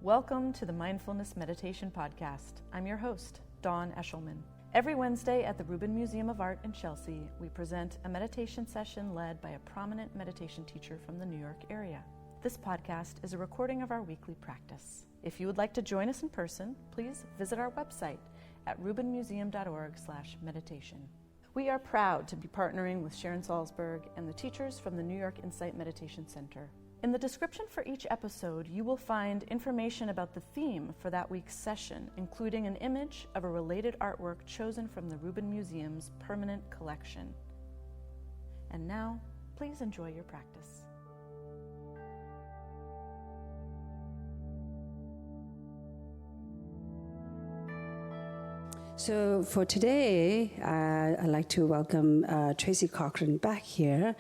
Welcome to the Mindfulness Meditation Podcast. I'm your host, Dawn Eshelman. Every Wednesday at the Rubin Museum of Art in Chelsea, we present a meditation session led by a prominent meditation teacher from the New York area. This podcast is a recording of our weekly practice. If you would like to join us in person, please visit our website at rubinmuseum.org/meditation. We are proud to be partnering with Sharon Salzberg and the teachers from the New York Insight Meditation Center. In the description for each episode, you will find information about the theme for that week's session, including an image of a related artwork chosen from the Rubin Museum's permanent collection. And now, please enjoy your practice. So for today, I'd like to welcome Tracy Cochran back here.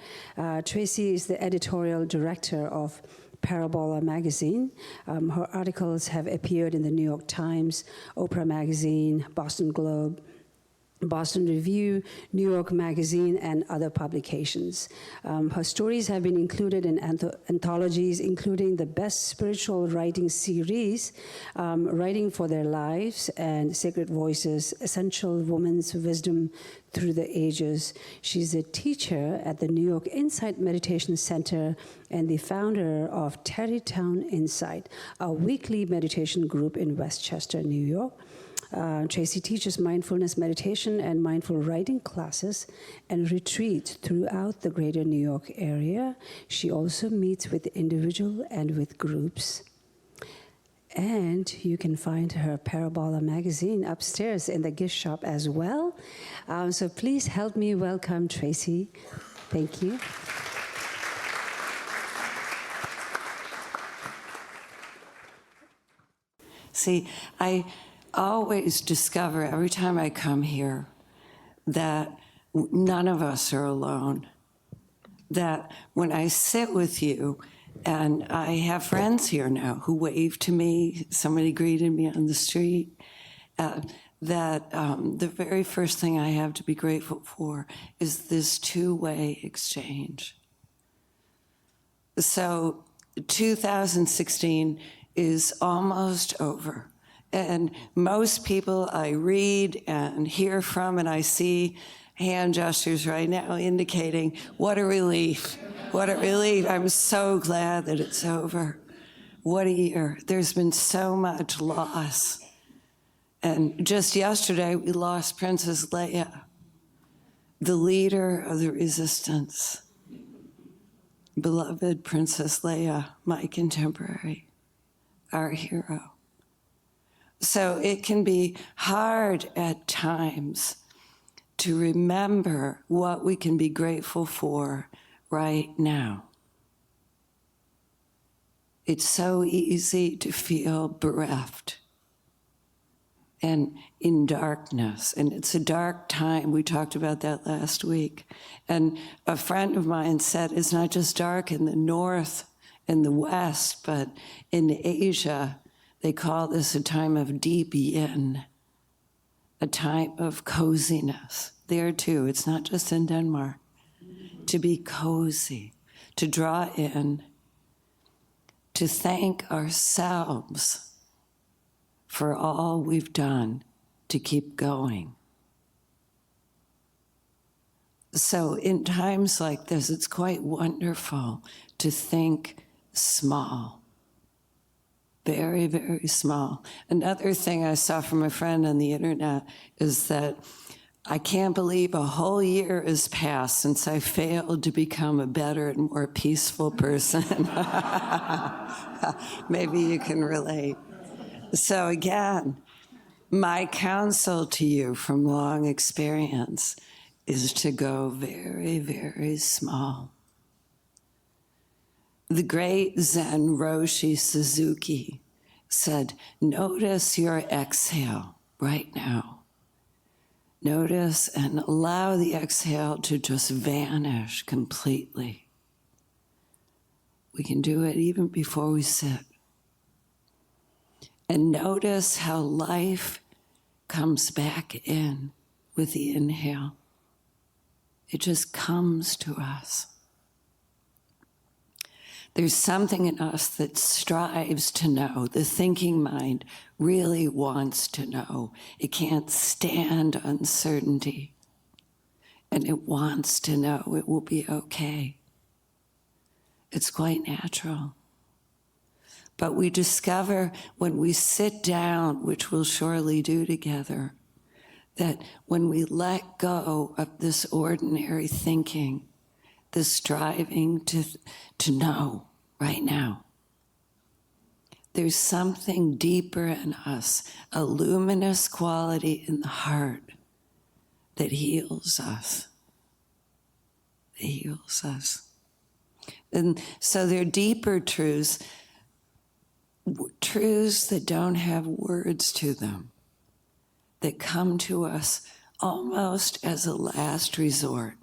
Tracy is the editorial director of Parabola magazine. Her articles have appeared in the New York Times, Oprah magazine, Boston Globe, Boston Review, New York Magazine, and other publications. Her stories have been included in anthologies, including the Best Spiritual Writing Series, Writing for Their Lives, and Sacred Voices, Essential Woman's Wisdom Through the Ages. She's a teacher at the New York Insight Meditation Center and the founder of Tarrytown Insight, a weekly meditation group in Westchester, New York. Tracy teaches mindfulness meditation and mindful writing classes and retreats throughout the greater New York area. She also meets with individuals and with groups. And you can find her Parabola magazine upstairs in the gift shop as well. So please help me welcome Tracy. Thank you. See, I always discover every time I come here that none of us are alone. That when I sit with you, and I have friends here now who wave to me, somebody greeted me on the street, the very first thing I have to be grateful for is this two-way exchange. So 2016 is almost over. And most people I read and hear from, and I see hand gestures right now indicating, what a relief, what a relief. I'm so glad that it's over. What a year. There's been so much loss. And just yesterday, we lost Princess Leia, the leader of the resistance. Beloved Princess Leia, my contemporary, our hero. So it can be hard at times to remember what we can be grateful for right now. It's so easy to feel bereft and in darkness. And it's a dark time. We talked about that last week. And a friend of mine said it's not just dark in the north and the west, but in Asia, they call this a time of deep yin, a time of coziness. There too, it's not just in Denmark. To be cozy, to draw in, to thank ourselves for all we've done to keep going. So in times like this, it's quite wonderful to think small. Very, very small. Another thing I saw from a friend on the internet is that I can't believe a whole year has passed since I failed to become a better and more peaceful person. Maybe you can relate. So again, my counsel to you from long experience is to go very, very small. The great Zen Roshi Suzuki said, notice your exhale right now. Notice and allow the exhale to just vanish completely. We can do it even before we sit. And notice how life comes back in with the inhale. It just comes to us. There's something in us that strives to know. The thinking mind really wants to know. It can't stand uncertainty. And it wants to know it will be okay. It's quite natural. But we discover when we sit down, which we'll surely do together, that when we let go of this ordinary thinking, this striving to know right now, there's something deeper in us, a luminous quality in the heart that heals us. It heals us. And so they're deeper truths that don't have words to them, that come to us almost as a last resort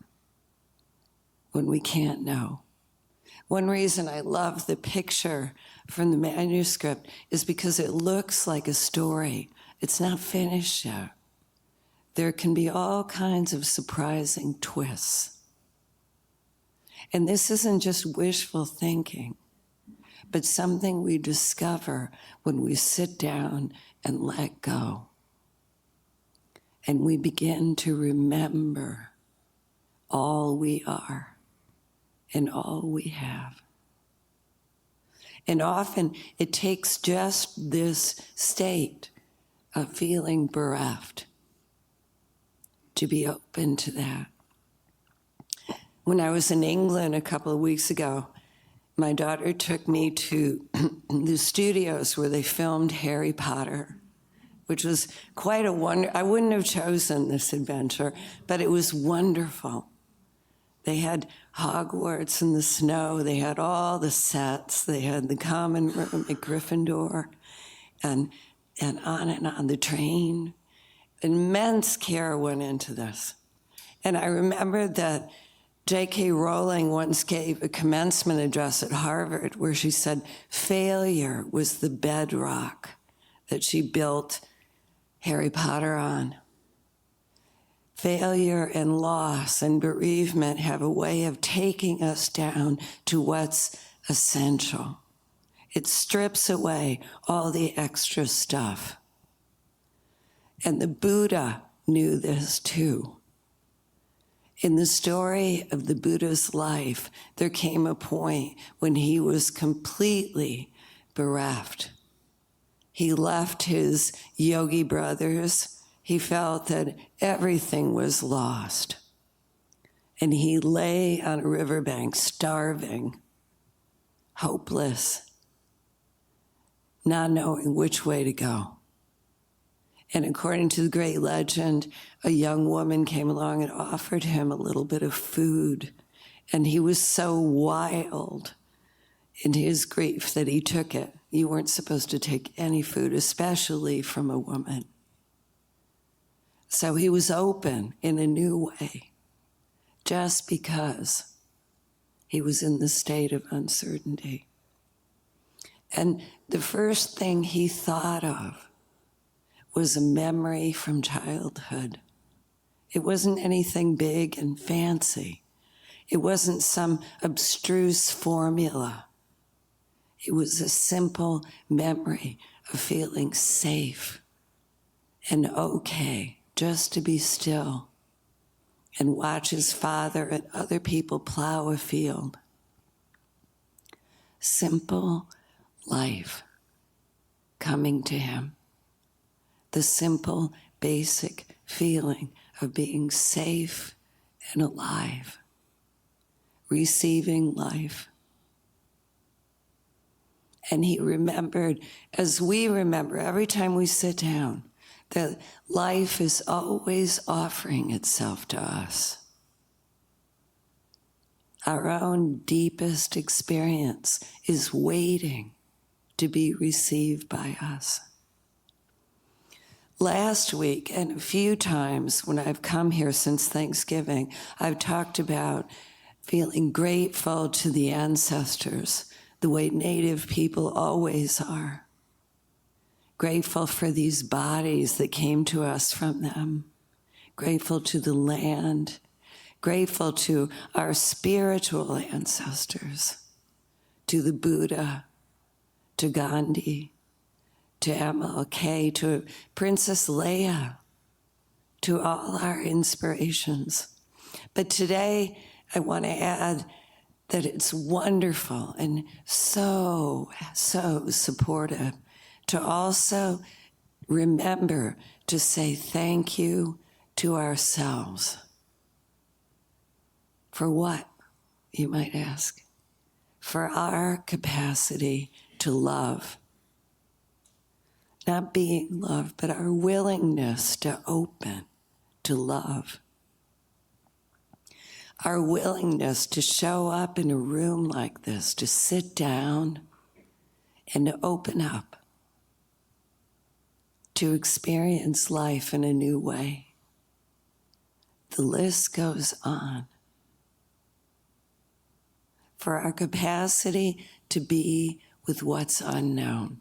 when we can't know. One reason I love the picture from the manuscript is because it looks like a story. It's not finished yet. There can be all kinds of surprising twists. And this isn't just wishful thinking, but something we discover when we sit down and let go. And we begin to remember all we are and all we have. And often it takes just this state of feeling bereft to be open to that. When I was in England a couple of weeks ago, my daughter took me to the studios where they filmed Harry Potter, which was quite a wonder. I wouldn't have chosen this adventure, but it was wonderful. They had Hogwarts in the snow. They had all the sets. They had the common room at Gryffindor and on the train. Immense care went into this. And I remember that J.K. Rowling once gave a commencement address at Harvard where she said failure was the bedrock that she built Harry Potter on. Failure and loss and bereavement have a way of taking us down to what's essential. It strips away all the extra stuff. And the Buddha knew this too. In the story of the Buddha's life, there came a point when he was completely bereft. He left his yogi brothers. He felt that everything was lost. And he lay on a riverbank, starving, hopeless, not knowing which way to go. And according to the great legend, a young woman came along and offered him a little bit of food. And he was so wild in his grief that he took it. You weren't supposed to take any food, especially from a woman. So he was open in a new way, just because he was in the state of uncertainty. And the first thing he thought of was a memory from childhood. It wasn't anything big and fancy. It wasn't some abstruse formula. It was a simple memory of feeling safe and okay, just to be still and watch his father and other people plow a field. Simple life coming to him. The simple, basic feeling of being safe and alive, receiving life. And he remembered, as we remember every time we sit down, that life is always offering itself to us. Our own deepest experience is waiting to be received by us. Last week, and a few times when I've come here since Thanksgiving, I've talked about feeling grateful to the ancestors, the way Native people always are. Grateful for these bodies that came to us from them. Grateful to the land. Grateful to our spiritual ancestors. to the Buddha, to Gandhi, to MLK, to Princess Leia, to all our inspirations. But today, I want to add that it's wonderful and so supportive to also remember to say thank you to ourselves. For what, you might ask? For our capacity to love. Not being loved, but our willingness to open to love. Our willingness to show up in a room like this, to sit down and to open up, to experience life in a new way. The list goes on. For our capacity to be with what's unknown.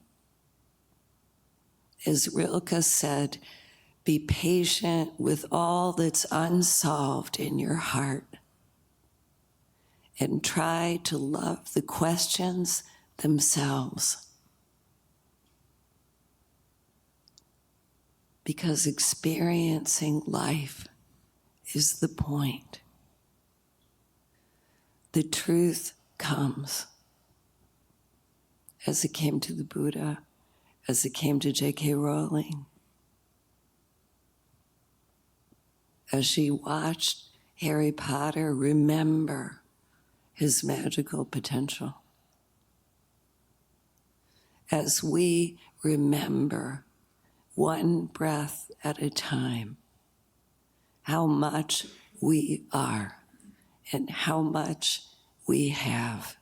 As Rilke said, be patient with all that's unsolved in your heart and try to love the questions themselves. Because experiencing life is the point. The truth comes, as it came to the Buddha, as it came to J.K. Rowling, as she watched Harry Potter remember his magical potential, as we remember one breath at a time how much we are and how much we have,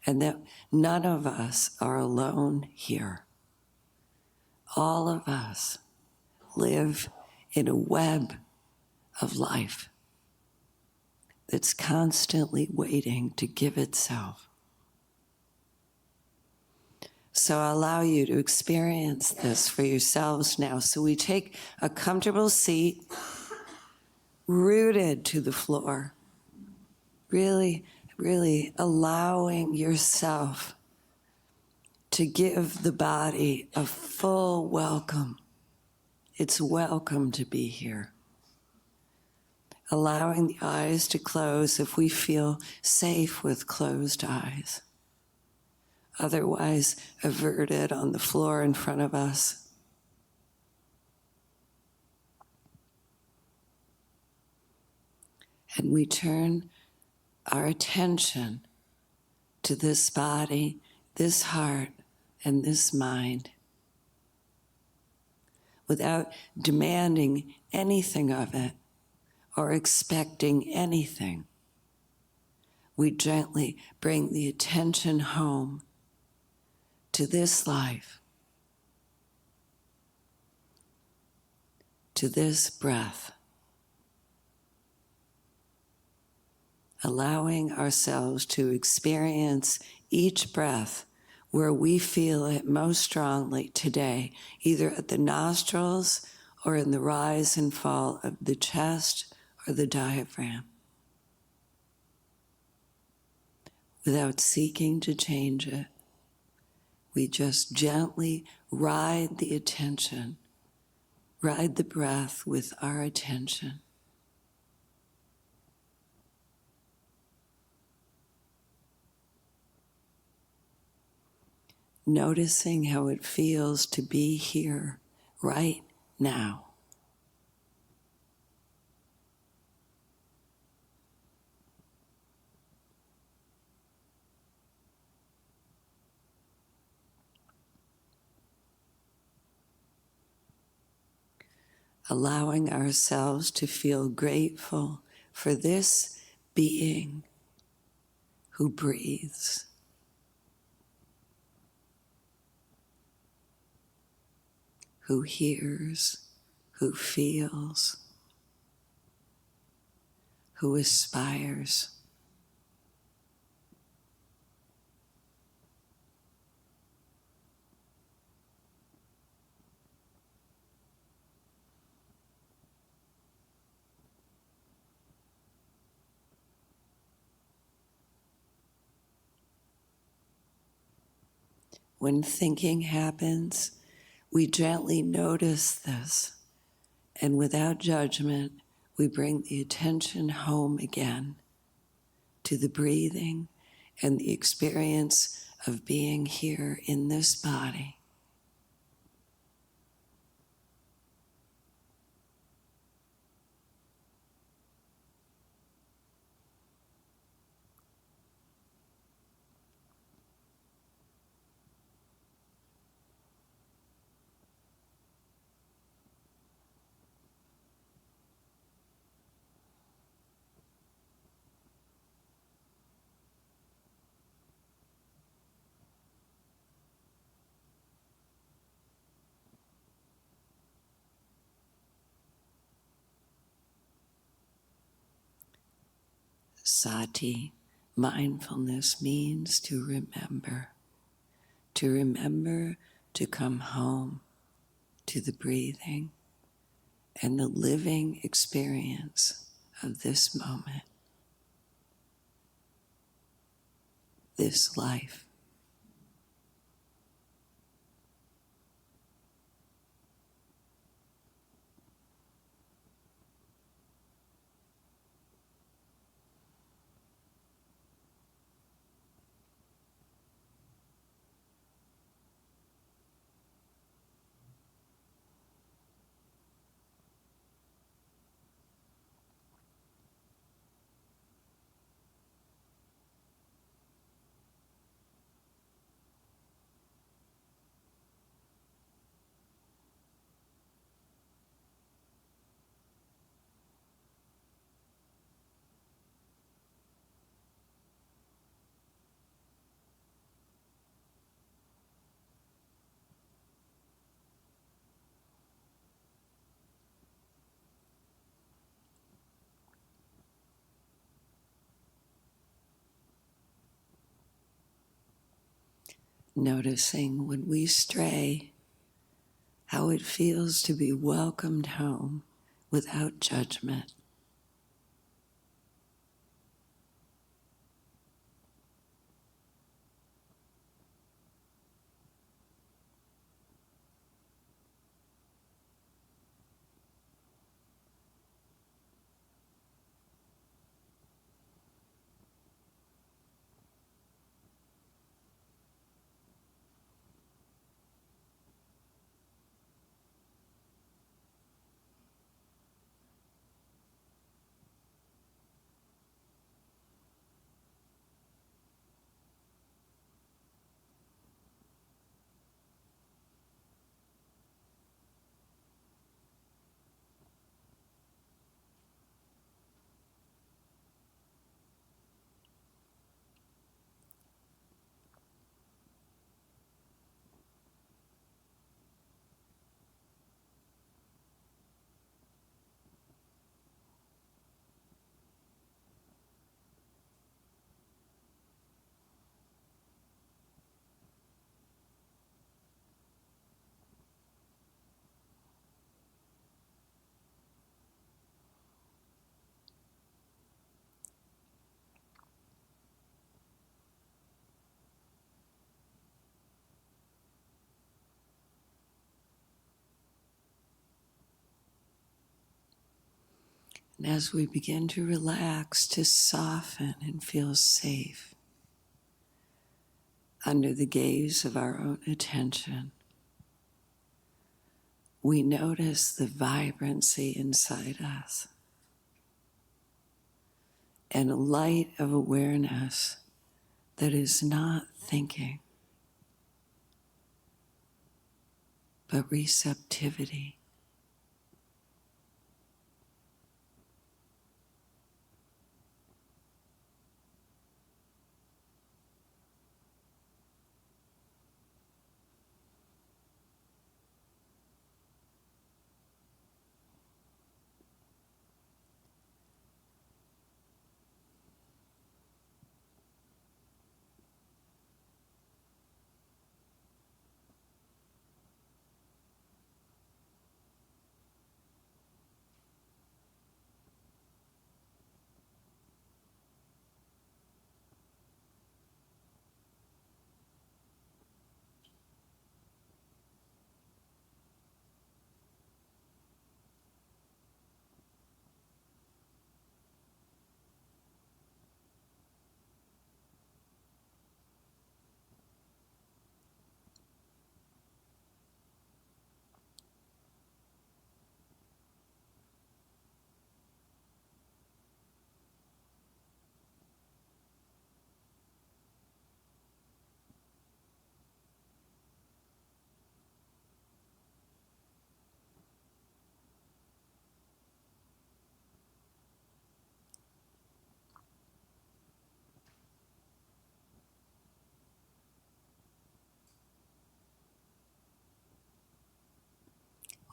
and that none of us are alone here. All of us live in a web of life that's constantly waiting to give itself. So I allow you to experience this for yourselves now. So we take a comfortable seat, rooted to the floor, really allowing yourself to give the body a full welcome. It's welcome to be here. Allowing the eyes to close if we feel safe with closed eyes. Otherwise, averted on the floor in front of us. And we turn our attention to this body, this heart, and this mind without demanding anything of it or expecting anything. We gently bring the attention home to this life, to this breath, allowing ourselves to experience each breath where we feel it most strongly today, either at the nostrils or in the rise and fall of the chest or the diaphragm, without seeking to change it. We just gently ride the attention, ride the breath with our attention. Noticing how it feels to be here right now. Allowing ourselves to feel grateful for this being who breathes. Who hears, who feels, who aspires. when thinking happens, we gently notice this, and without judgment, we bring the attention home again to the breathing and the experience of being here in this body. Sati, mindfulness means to remember to come home to the breathing and the living experience of this moment, this life. Noticing when we stray, how it feels to be welcomed home without judgment. And as we begin to relax, to soften and feel safe under the gaze of our own attention, we notice the vibrancy inside us and a light of awareness that is not thinking, but receptivity.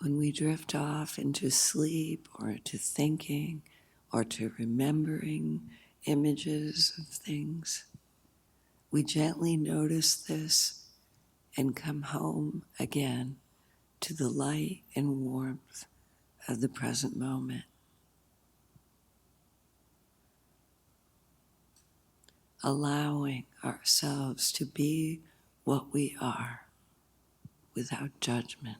when we drift off into sleep or to thinking or to remembering images of things, we gently notice this and come home again to the light and warmth of the present moment. Allowing ourselves to be what we are without judgment.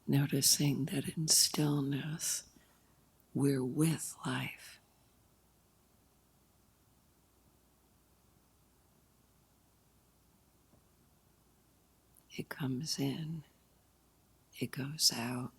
Noticing that in stillness, we're with life. It comes in, it goes out.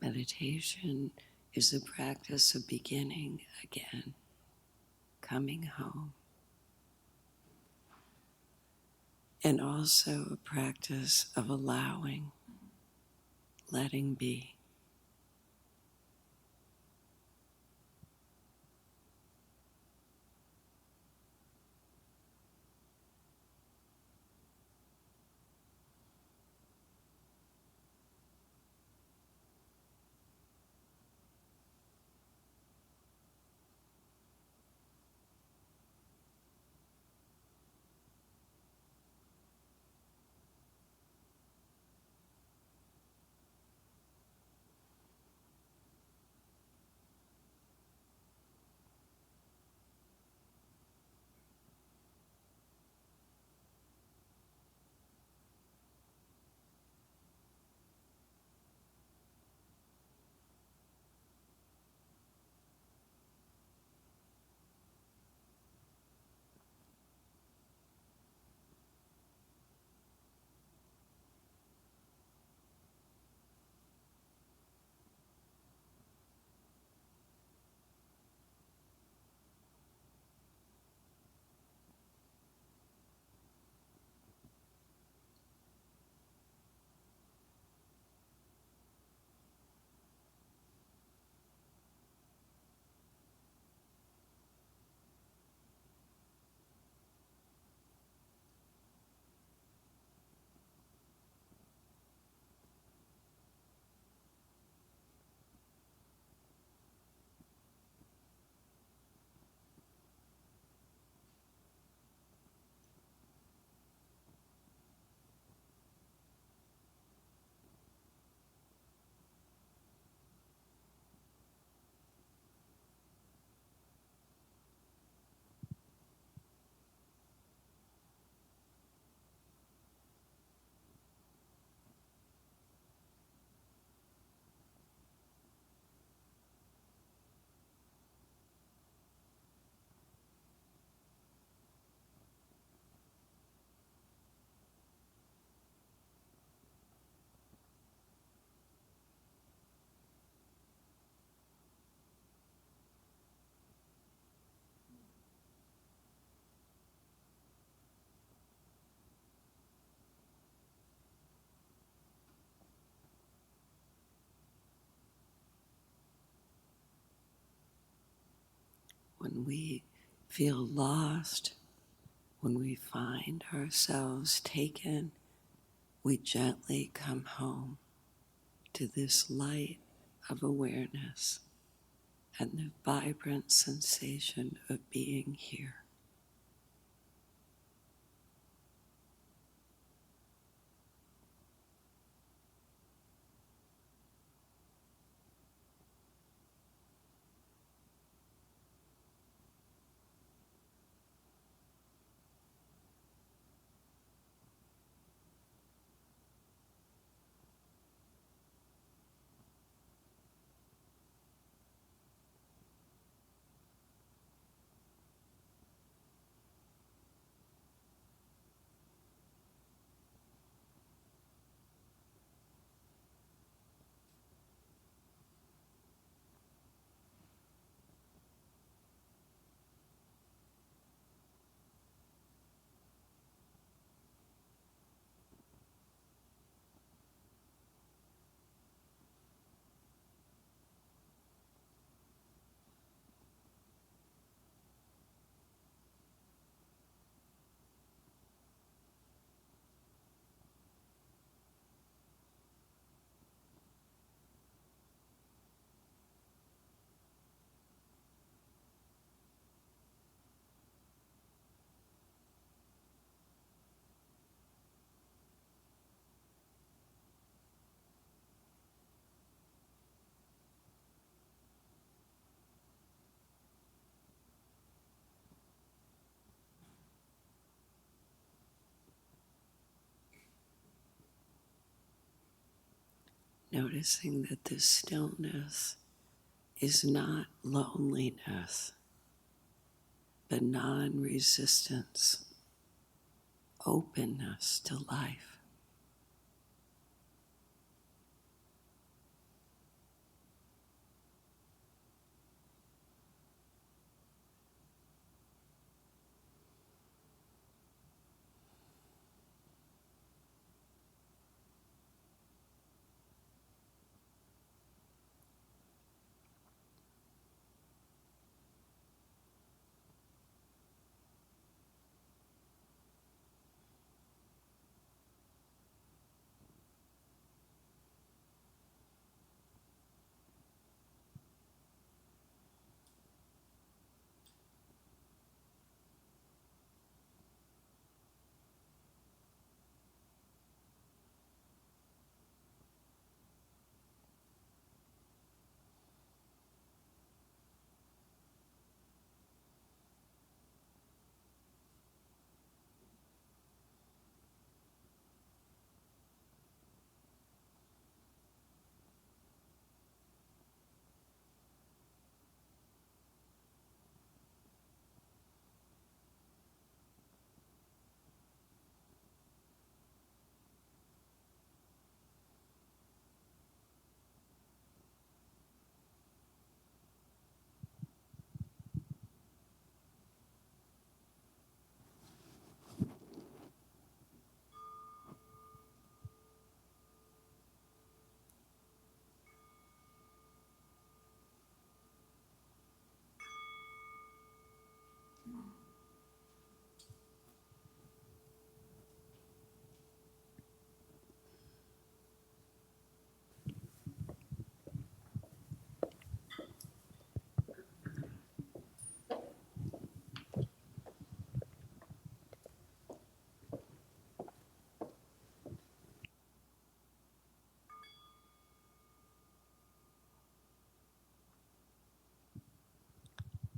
Meditation is a practice of beginning again, coming home, and also a practice of allowing, letting be. when we feel lost, when we find ourselves taken, we gently come home to this light of awareness and the vibrant sensation of being here. Noticing that this stillness is not loneliness, but non-resistance, openness to life.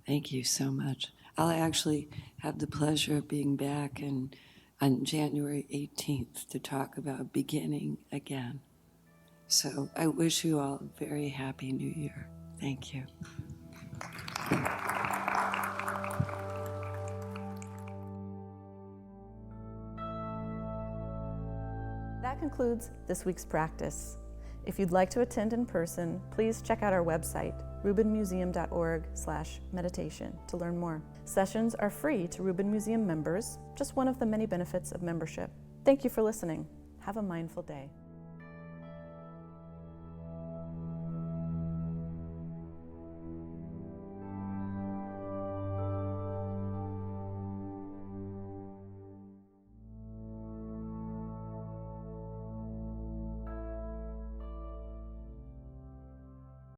Thank you so much. I'll actually have the pleasure of being back on January 18th to talk about beginning again. So I wish you all a very happy New Year. Thank you. That concludes this week's practice. If you'd like to attend in person, please check out our website, rubinmuseum.org/meditation, to learn more. Sessions are free to Rubin Museum members, just one of the many benefits of membership. Thank you for listening. Have a mindful day.